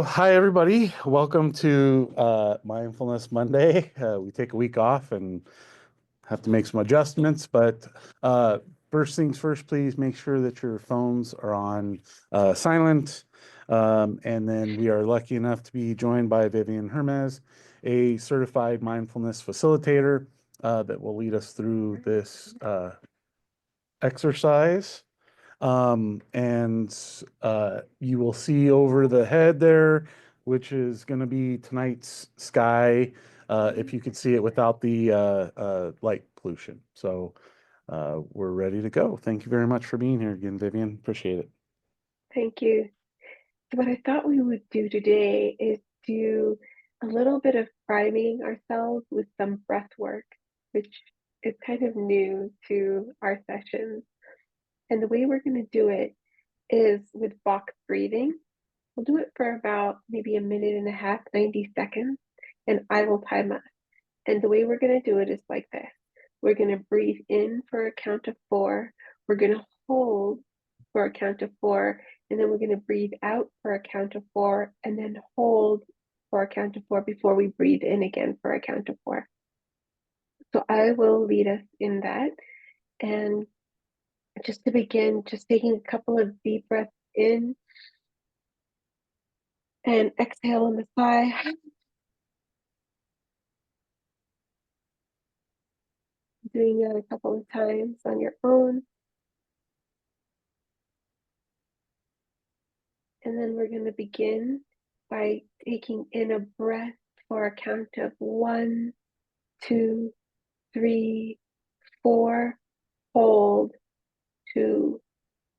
Hi, everybody. Welcome to Mindfulness Monday. We take a week off and have to make some adjustments, but uh, first things first, please make sure that your phones are on silent. And then we are lucky enough to be joined by Vivian Hermes, a certified mindfulness facilitator that will lead us through this exercise. And you will see over the head there, which is going to be tonight's sky, if you could see it without the light pollution. So we're ready to go. Thank you very much for being here again, Vivian. Appreciate it. Thank you. So what I thought we would do today is do a little bit of priming ourselves with some breath work, which is kind of new to our sessions. And the way we're going to do it is with box breathing. We'll do it for about maybe a minute and a half, 90 seconds, and I will time us. And the way we're going to do it is like this. We're going to breathe in for a count of 4. We're going to hold for a count of 4. And then we're going to breathe out for a count of 4 and then hold for a count of 4 before we breathe in again for a count of 4. So I will lead us in that. And just to begin, just taking a couple of deep breaths in and exhale on the sigh. Doing that a couple of times on your own. And then we're going to begin by taking in a breath for a count of 1, 2, 3, 4. Hold 2,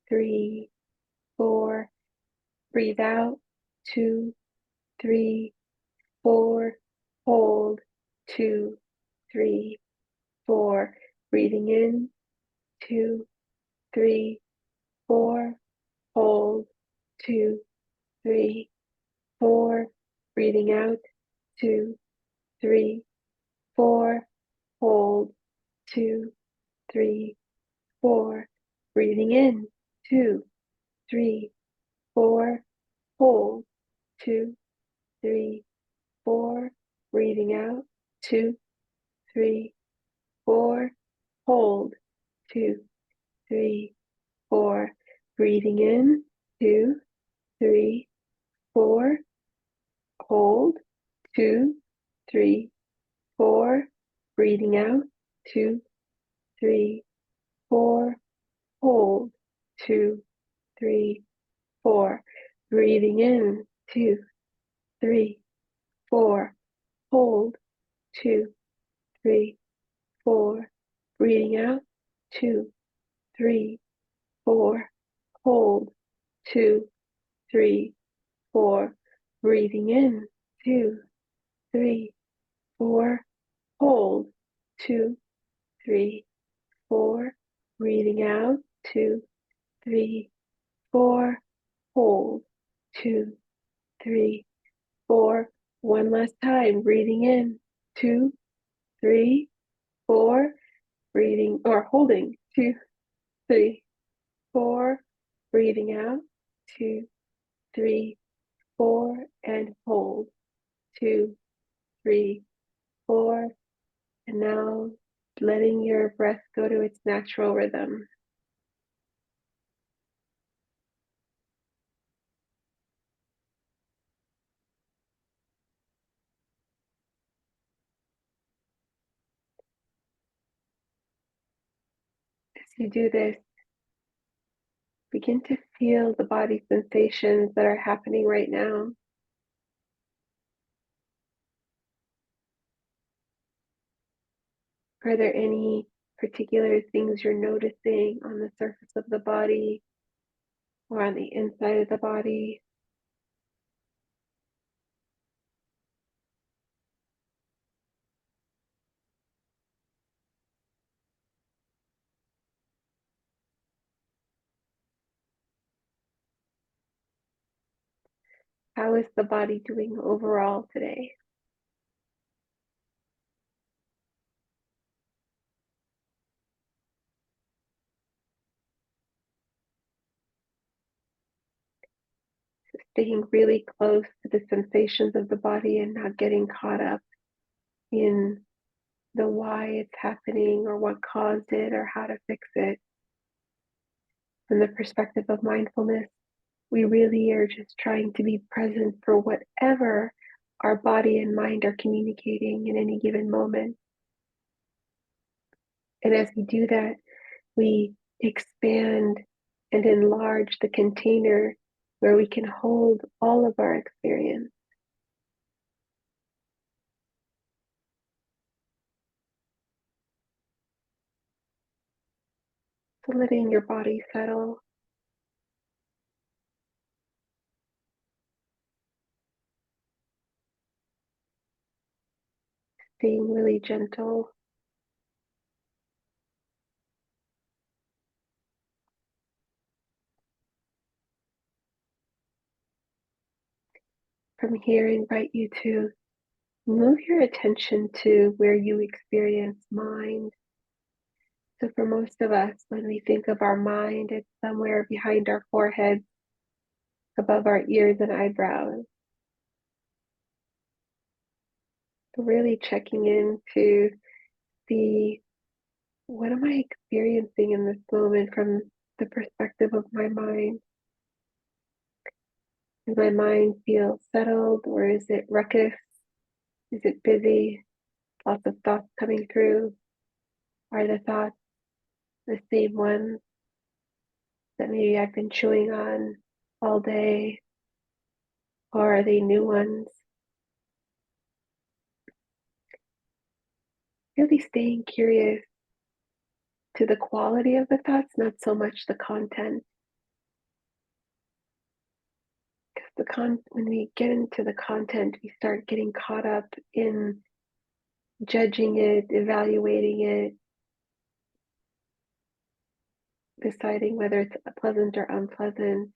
3, 4. Breathe out 2, 3, 4. Hold 2, 3, 4. Breathing in 2, 3, 4. Hold 2, 3, 4. Breathing out 2, 3, 4. Hold 2, 3, 4. Breathing in 2, 3, 4. Hold 2, 3, 4. Breathing out 2, 3, 4. Hold 2, 3, 4. Breathing in 2, 3, 4. Hold 2, 3, 4. Breathing out 2, 3, 4. Hold 2, 3, 4. Breathing in 2, 3, 4. Hold 2, 3, 4. Breathing out 2, 3, 4. Hold 2, 3, 4. Breathing in 2, 3, 4. Hold 2, 3, 4. Breathing out 2, 3, 4. Hold 2, 3, 4. One last time. Breathing in 2, 3, 4. Breathing or holding 2, 3, 4. Breathing out 2, 3, 4. And hold 2, 3, 4. And now letting your breath go to its natural rhythm. As you do this, begin to feel the body sensations that are happening right now. Are there any particular things you're noticing on the surface of the body or on the inside of the body? How is the body doing overall today? staying really close to the sensations of the body and not getting caught up in the why it's happening or what caused it or how to fix it. From the perspective of mindfulness, we really are just trying to be present for whatever our body and mind are communicating in any given moment. And as we do that, we expand and enlarge the container where we can hold all of our experience. So letting your body settle, staying really gentle. From here, I invite you to move your attention to where you experience mind. So, for most of us, when we think of our mind, it's somewhere behind our forehead, above our ears and eyebrows. So, really checking in to see, what am I experiencing in this moment from the perspective of my mind? Does my mind feel settled, or is it ruckus? Is it busy? Lots of thoughts coming through? Are the thoughts the same ones that maybe I've been chewing on all day? Or are they new ones? Really staying curious to the quality of the thoughts, not so much the content. Because when we get into the content, we start getting caught up in judging it, evaluating it, deciding whether it's pleasant or unpleasant.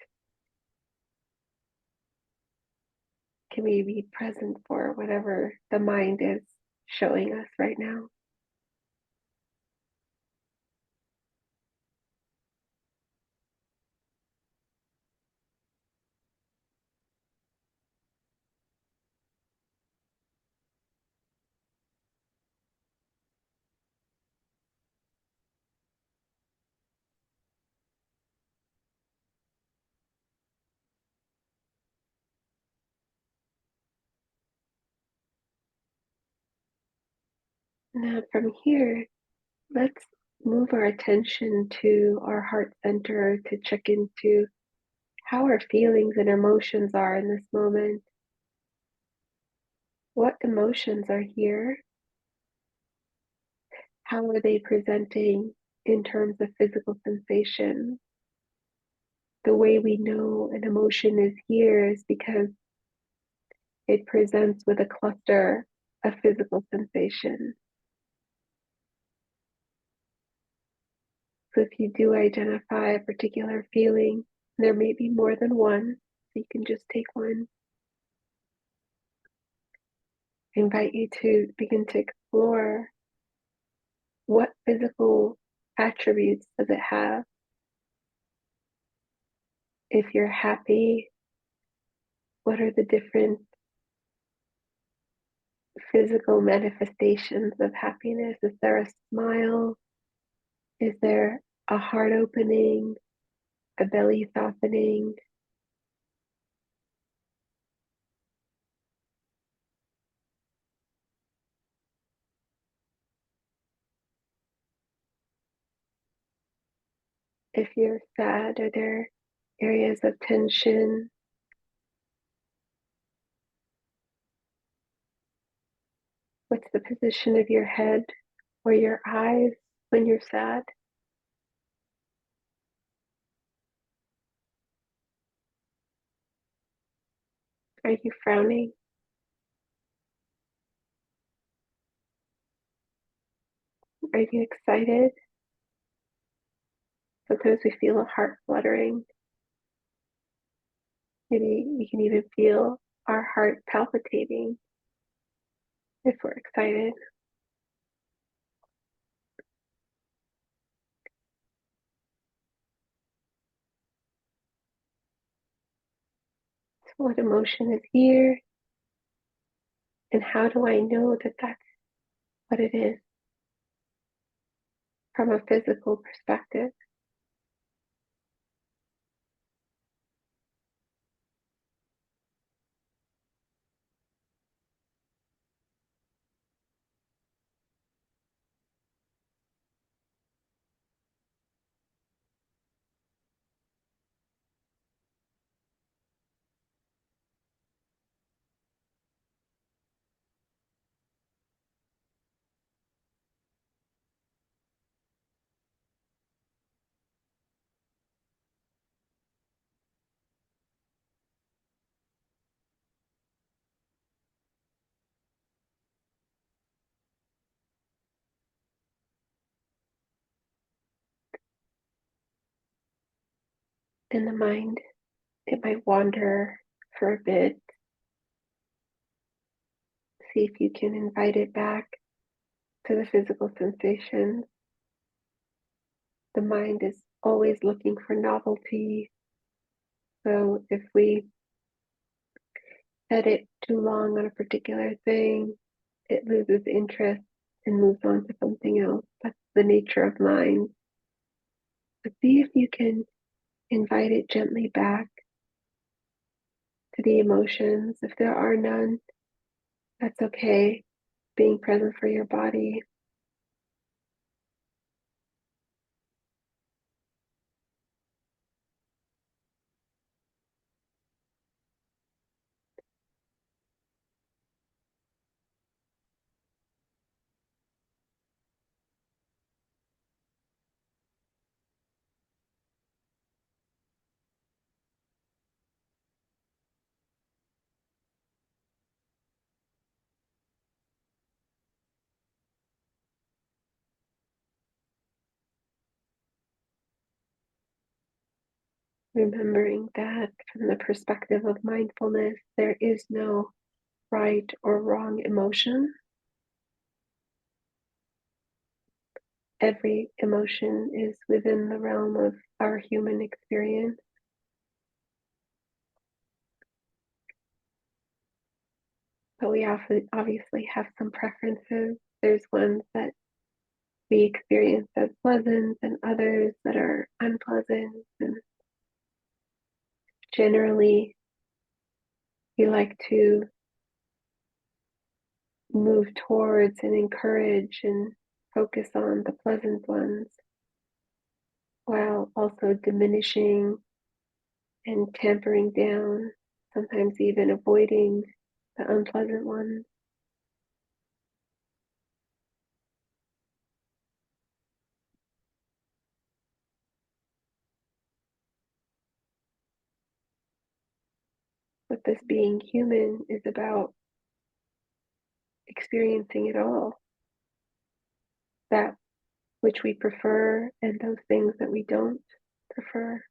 Can we be present for whatever the mind is showing us right now? Now, from here, let's move our attention to our heart center to check into how our feelings and emotions are in this moment. What emotions are here? How are they presenting in terms of physical sensation? The way we know an emotion is here is because it presents with a cluster of physical sensation. So if you do identify a particular feeling, there may be more than one, so you can just take one. I invite you to begin to explore, what physical attributes does it have? If you're happy, what are the different physical manifestations of happiness? Is there a smile? Is there a heart opening, a belly softening? If you're sad, are there areas of tension? What's the position of your head or your eyes when you're sad? Are you frowning? Are you excited? Sometimes we feel a heart fluttering. Maybe we can even feel our heart palpitating if we're excited. What emotion is here? And how do I know that that's what it is from a physical perspective? In the mind, it might wander for a bit. See if you can invite it back to the physical sensations. The mind is always looking for novelty. So if we set it too long on a particular thing, it loses interest and moves on to something else. That's the nature of mind. But see if you can invite it gently back to the emotions. If there are none, that's okay. Being present for your body. Remembering that from the perspective of mindfulness, there is no right or wrong emotion. Every emotion is within the realm of our human experience. But we obviously have some preferences. There's ones that we experience as pleasant and others that are unpleasant. And generally, we like to move towards and encourage and focus on the pleasant ones while also diminishing and tampering down, sometimes even avoiding the unpleasant ones. But this being human is about experiencing it all, that which we prefer and those things that we don't prefer.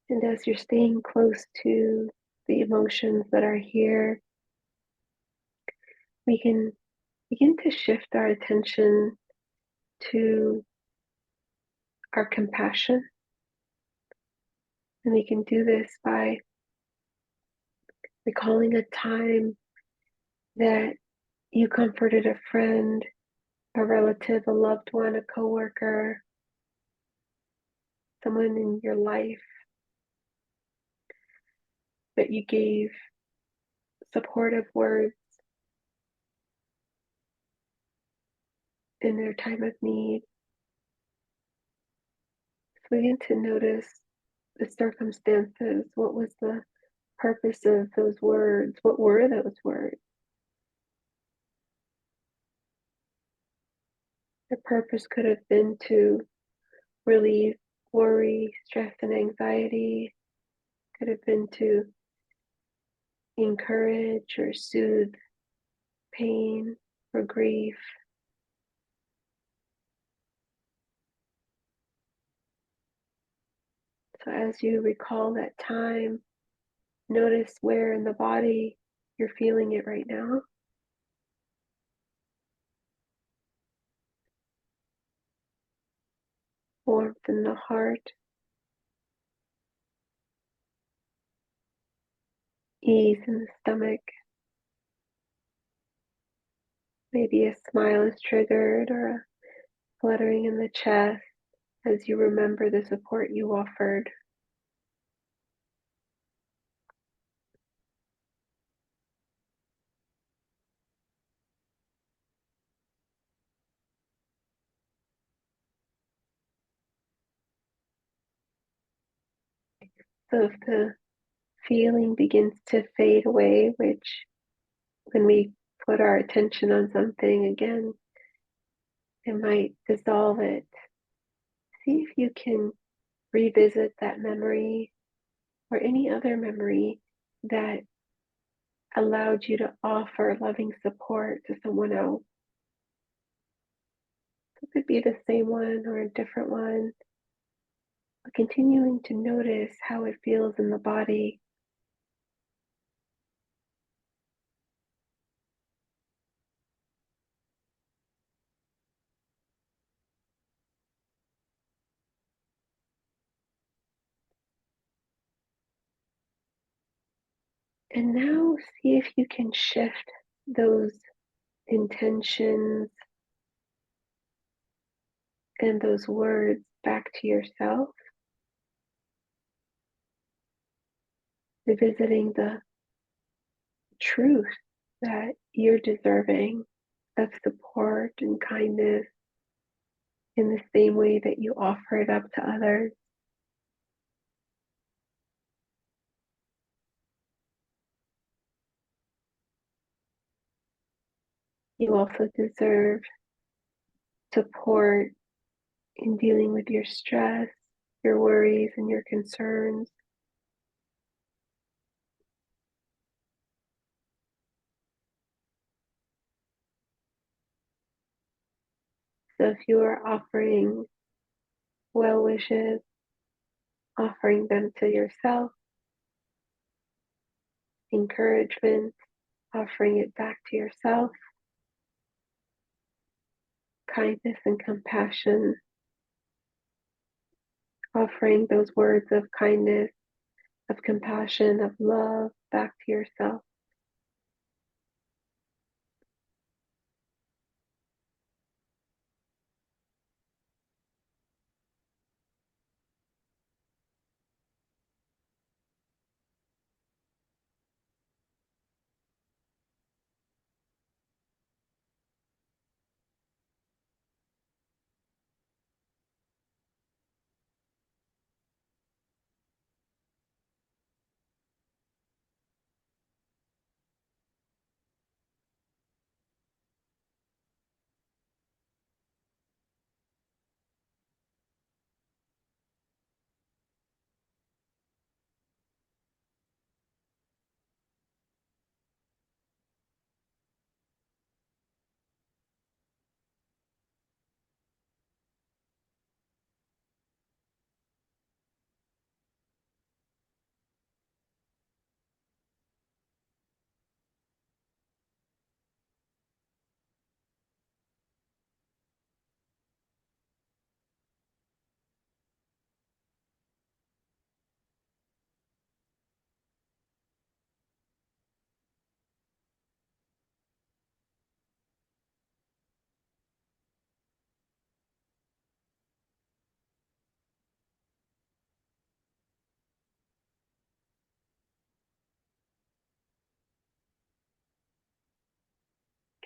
And as you're staying close to the emotions that are here, we can begin to shift our attention to our compassion. And we can do this by recalling a time that you comforted a friend, a relative, a loved one, a coworker, someone in your life that you gave supportive words in their time of need. So begin to notice the circumstances. What was the purpose of those words? What were those words? The purpose could have been to relieve worry, stress, and anxiety. Could have been to encourage or soothe pain or grief. So as you recall that time, notice where in the body you're feeling it right now. Warmth in the heart, ease in the stomach. Maybe a smile is triggered or a fluttering in the chest as you remember the support you offered. So if the feeling begins to fade away, which when we put our attention on something again, it might dissolve it. See if you can revisit that memory or any other memory that allowed you to offer loving support to someone else. It could be the same one or a different one, but continuing to notice how it feels in the body. And now see if you can shift those intentions and those words back to yourself, revisiting the truth that you're deserving of support and kindness in the same way that you offer it up to others. You also deserve support in dealing with your stress, your worries, and your concerns. So if you are offering well wishes, offering them to yourself, encouragement, offering it back to yourself, kindness and compassion, offering those words of kindness, of compassion, of love back to yourself.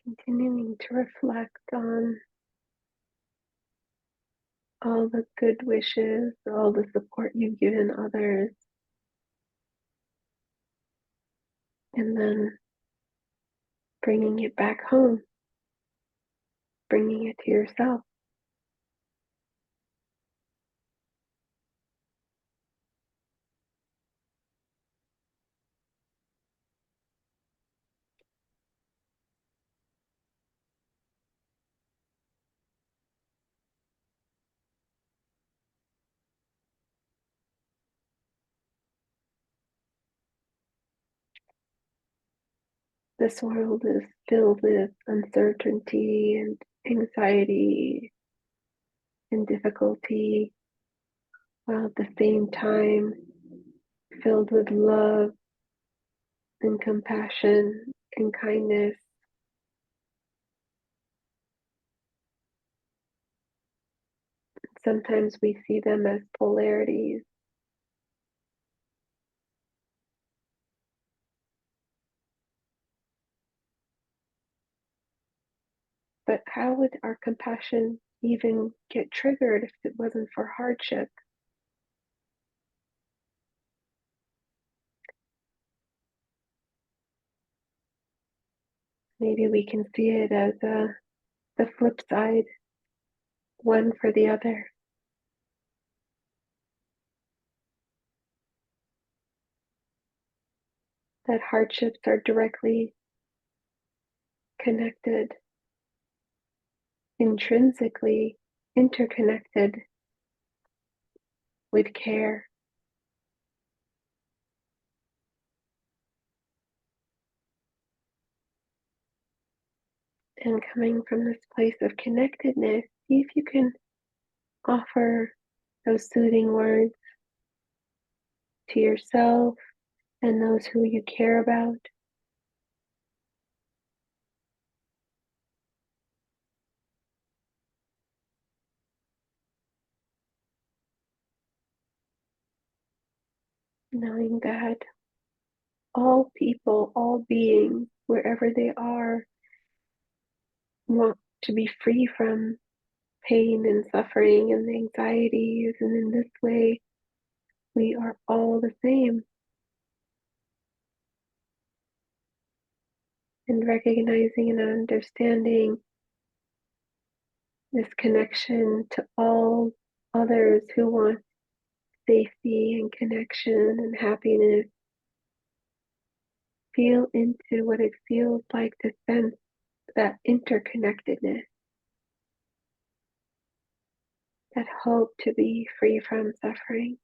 Continuing to reflect on all the good wishes, all the support you've given others, and then bringing it back home, bringing it to yourself. This world is filled with uncertainty and anxiety and difficulty, while at the same time filled with love and compassion and kindness. Sometimes we see them as polarities, but how would our compassion even get triggered if it wasn't for hardship? Maybe we can see it as the flip side, one for the other. That hardships are directly connected, intrinsically interconnected with care. And coming from this place of connectedness, see if you can offer those soothing words to yourself and those who you care about. Knowing that all people, all beings, wherever they are, want to be free from pain and suffering and anxieties. And in this way, we are all the same. And recognizing and understanding this connection to all others who want safety and connection and happiness. Feel into what it feels like to sense that interconnectedness, that hope to be free from suffering.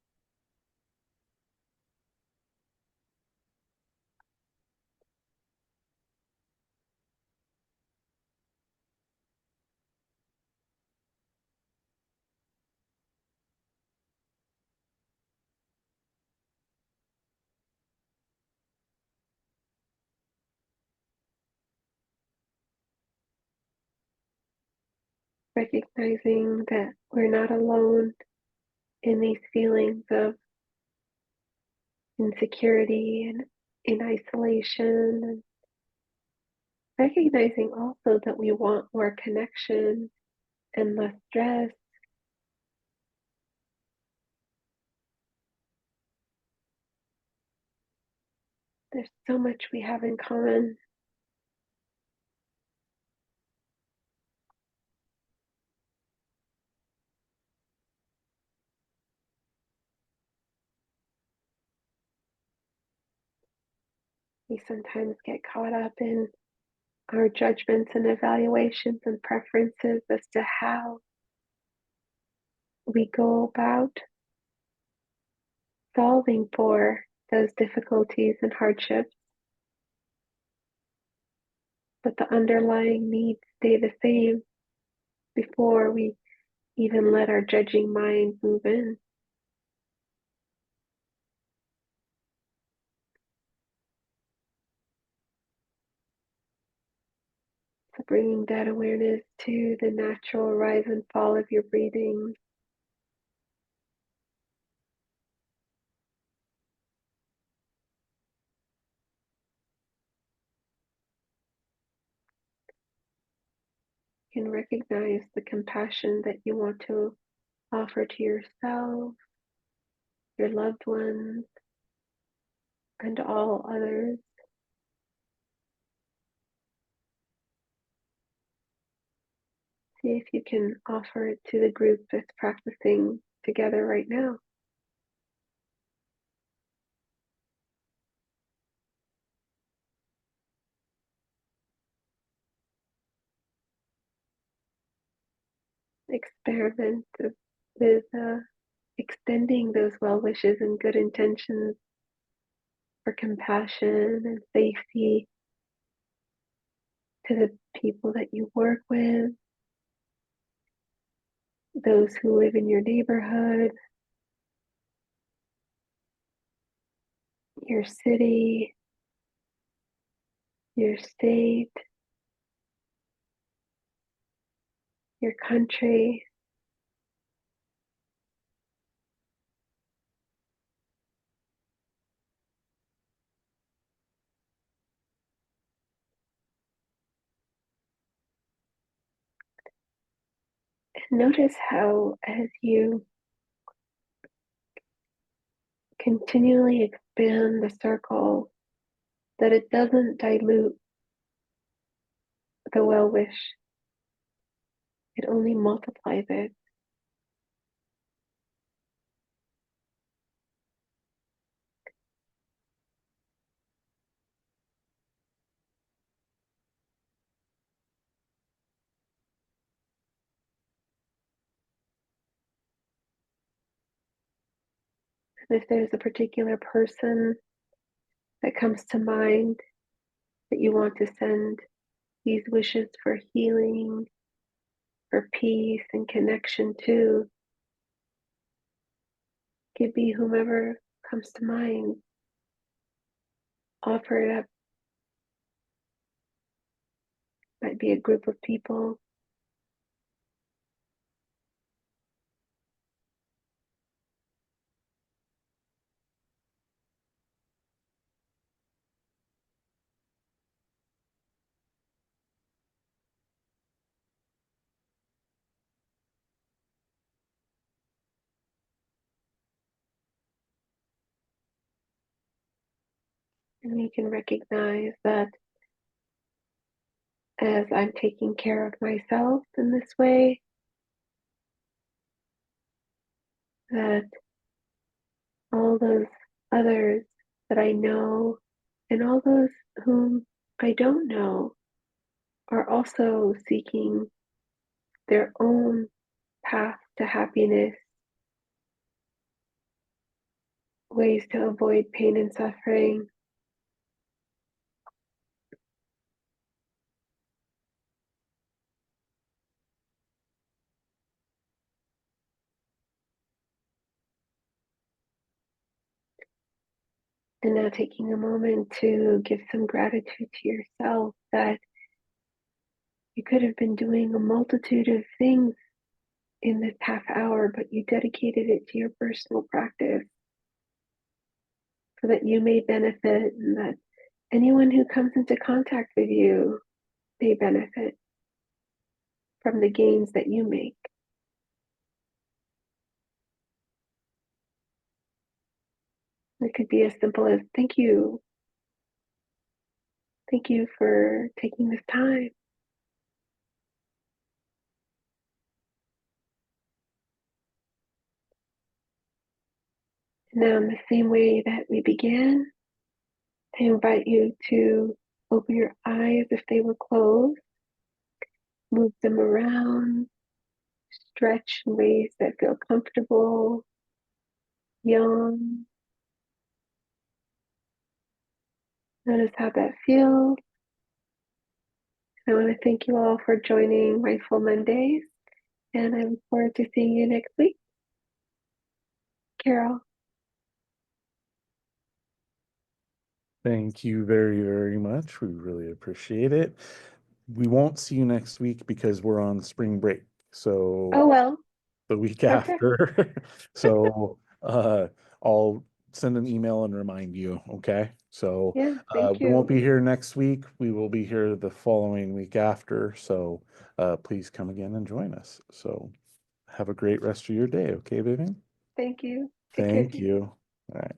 Recognizing that we're not alone in these feelings of insecurity and in isolation, and recognizing also that we want more connection and less stress. There's so much we have in common. We sometimes get caught up in our judgments and evaluations and preferences as to how we go about solving for those difficulties and hardships, but the underlying needs stay the same before we even let our judging mind move in. So bringing that awareness to the natural rise and fall of your breathing. You can recognize the compassion that you want to offer to yourself, your loved ones, and all others. See if you can offer it to the group that's practicing together right now. Experiment with extending those well wishes and good intentions for compassion and safety to the people that you work with, those who live in your neighborhood, your city, your state, your country. And notice how, as you continually expand the circle, that it doesn't dilute the well wish, it only multiplies it. And if there's a particular person that comes to mind that you want to send these wishes for healing, for peace and connection to, could be whomever comes to mind. Offer it up. Might be a group of people. And you can recognize that as I'm taking care of myself in this way, that all those others that I know and all those whom I don't know are also seeking their own path to happiness, ways to avoid pain and suffering. And now taking a moment to give some gratitude to yourself that you could have been doing a multitude of things in this half hour, but you dedicated it to your personal practice so that you may benefit and that anyone who comes into contact with you may benefit from the gains that you make. It could be as simple as thank you. Thank you for taking this time. And now, in the same way that we began, I invite you to open your eyes if they were closed, move them around, stretch in ways that feel comfortable, yawn. Notice how that feels. I want to thank you all for joining Mindful Mondays, and I look forward to seeing you next week. Carol. Thank you very, very much. We really appreciate it. We won't see you next week because we're on spring break. So Oh, well. the week Okay. after. So I'll send an email and remind you. Okay. So Yeah. Thank we won't you. be here next week. We will be here the following week after. So please come again and join us. So have a great rest of your day. Okay, Vivian? Thank you. Take care. Thank you. All right.